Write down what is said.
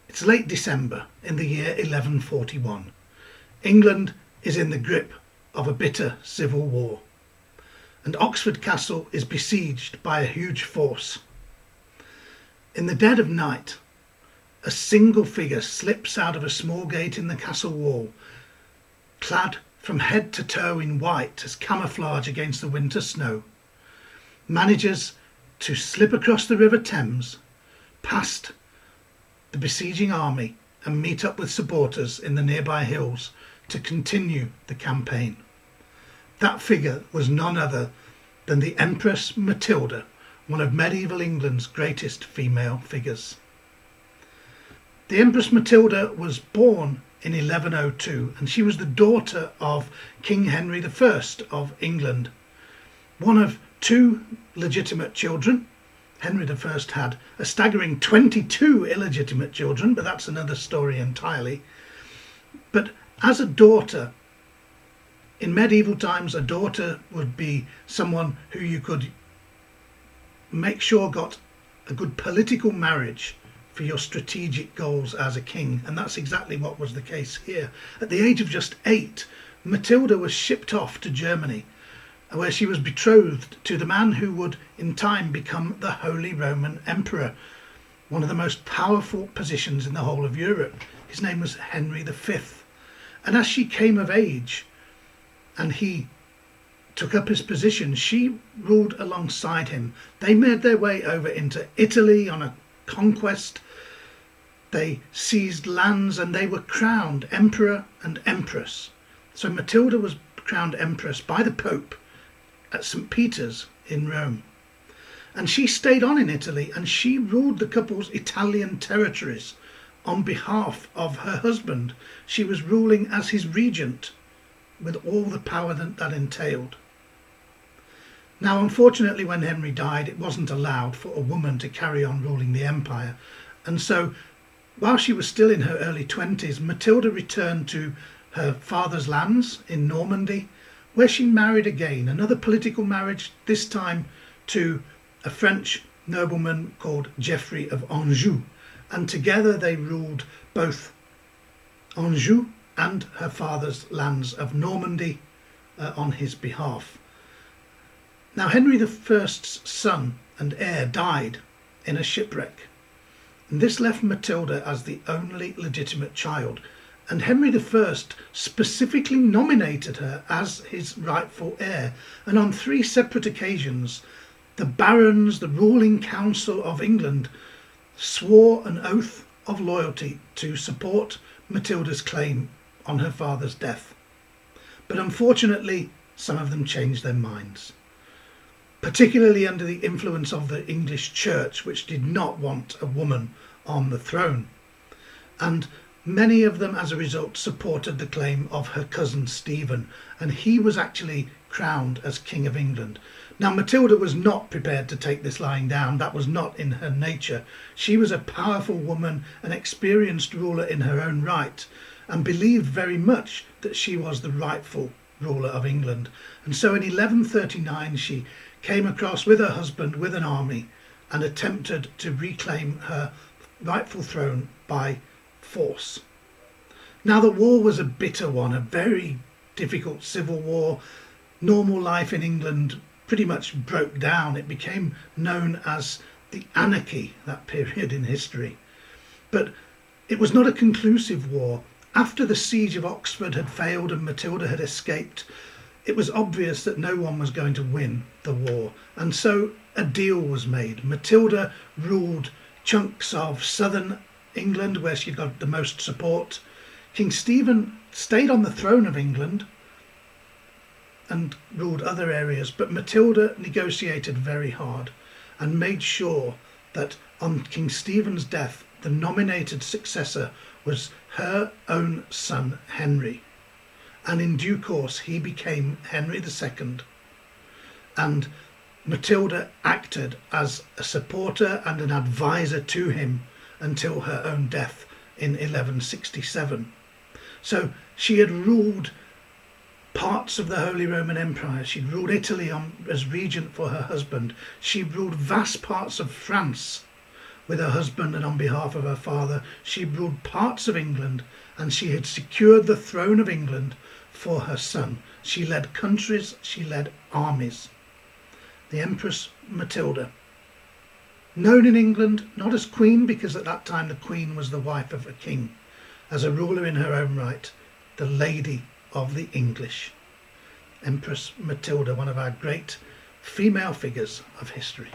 It's late December in the year 1141. England is in the grip of a bitter civil war, and Oxford Castle is besieged by a huge force. In the dead of night, a single figure slips out of a small gate in the castle wall, clad from head to toe in white as camouflage against the winter snow, manages to slip across the River Thames, past the besieging army, and meet up with supporters in the nearby hills to continue the campaign. That figure was none other than the Empress Mathilda, one of medieval England's greatest female figures. The Empress Mathilda was born in 1102, and she was the daughter of King Henry I of England, one of two legitimate children. Henry I had a staggering 22 illegitimate children, but that's another story entirely. But as a daughter, in medieval times, a daughter would be someone who you could make sure got a good political marriage for your strategic goals as a king, and that's exactly what was the case here. At the age of just 8, Matilda was shipped off to Germany, where she was betrothed to the man who would in time become the Holy Roman Emperor, one of the most powerful positions in the whole of Europe. His name was Henry V. And as she came of age and he took up his position, she ruled alongside him. They made their way over into Italy on a conquest. They seized lands and they were crowned Emperor and Empress. So Matilda was crowned Empress by the Pope at St. Peter's in Rome. And she stayed on in Italy, and she ruled the couple's Italian territories on behalf of her husband. She was ruling as his regent with all the power that entailed. Now, unfortunately, when Henry died, it wasn't allowed for a woman to carry on ruling the empire. And so, while she was still in her early 20s, Matilda returned to her father's lands in Normandy, where she married again, another political marriage, this time to a French nobleman called Geoffrey of Anjou, and together they ruled both Anjou and her father's lands of Normandy on his behalf. Now, Henry I's son and heir died in a shipwreck, and this left Matilda as the only legitimate child, and Henry I specifically nominated her as his rightful heir, and on 3 separate occasions the barons, the ruling council of England, swore an oath of loyalty to support Matilda's claim on her father's death. But unfortunately, some of them changed their minds, particularly under the influence of the English Church, which did not want a woman on the throne. And many of them, as a result, supported the claim of her cousin Stephen, and he was actually crowned as King of England. Now, Matilda was not prepared to take this lying down. That was not in her nature. She was a powerful woman, an experienced ruler in her own right, and believed very much that she was the rightful ruler of England. And so in 1139 she came across with her husband with an army and attempted to reclaim her rightful throne by force. Now, the war was a bitter one, a very difficult civil war. Normal life in England pretty much broke down. It became known as the anarchy, that period in history. But it was not a conclusive war. After the siege of Oxford had failed and Matilda had escaped, it was obvious that no one was going to win the war, and so a deal was made. Matilda ruled chunks of southern England, where she got the most support. King Stephen stayed on the throne of England and ruled other areas, but Matilda negotiated very hard and made sure that on King Stephen's death, the nominated successor was her own son Henry, and in due course he became Henry II, and Matilda acted as a supporter and an advisor to him until her own death in 1167. So she had ruled parts of the Holy Roman Empire. She'd ruled Italy as regent for her husband. She ruled vast parts of France With her husband and on behalf of her father, she ruled parts of England, and she had secured the throne of England for her son. She led countries, she led armies. The Empress Mathilda. Known in England not as Queen, because at that time the Queen was the wife of a king, as a ruler in her own right, the Lady of the English. Empress Mathilda, one of our great female figures of history.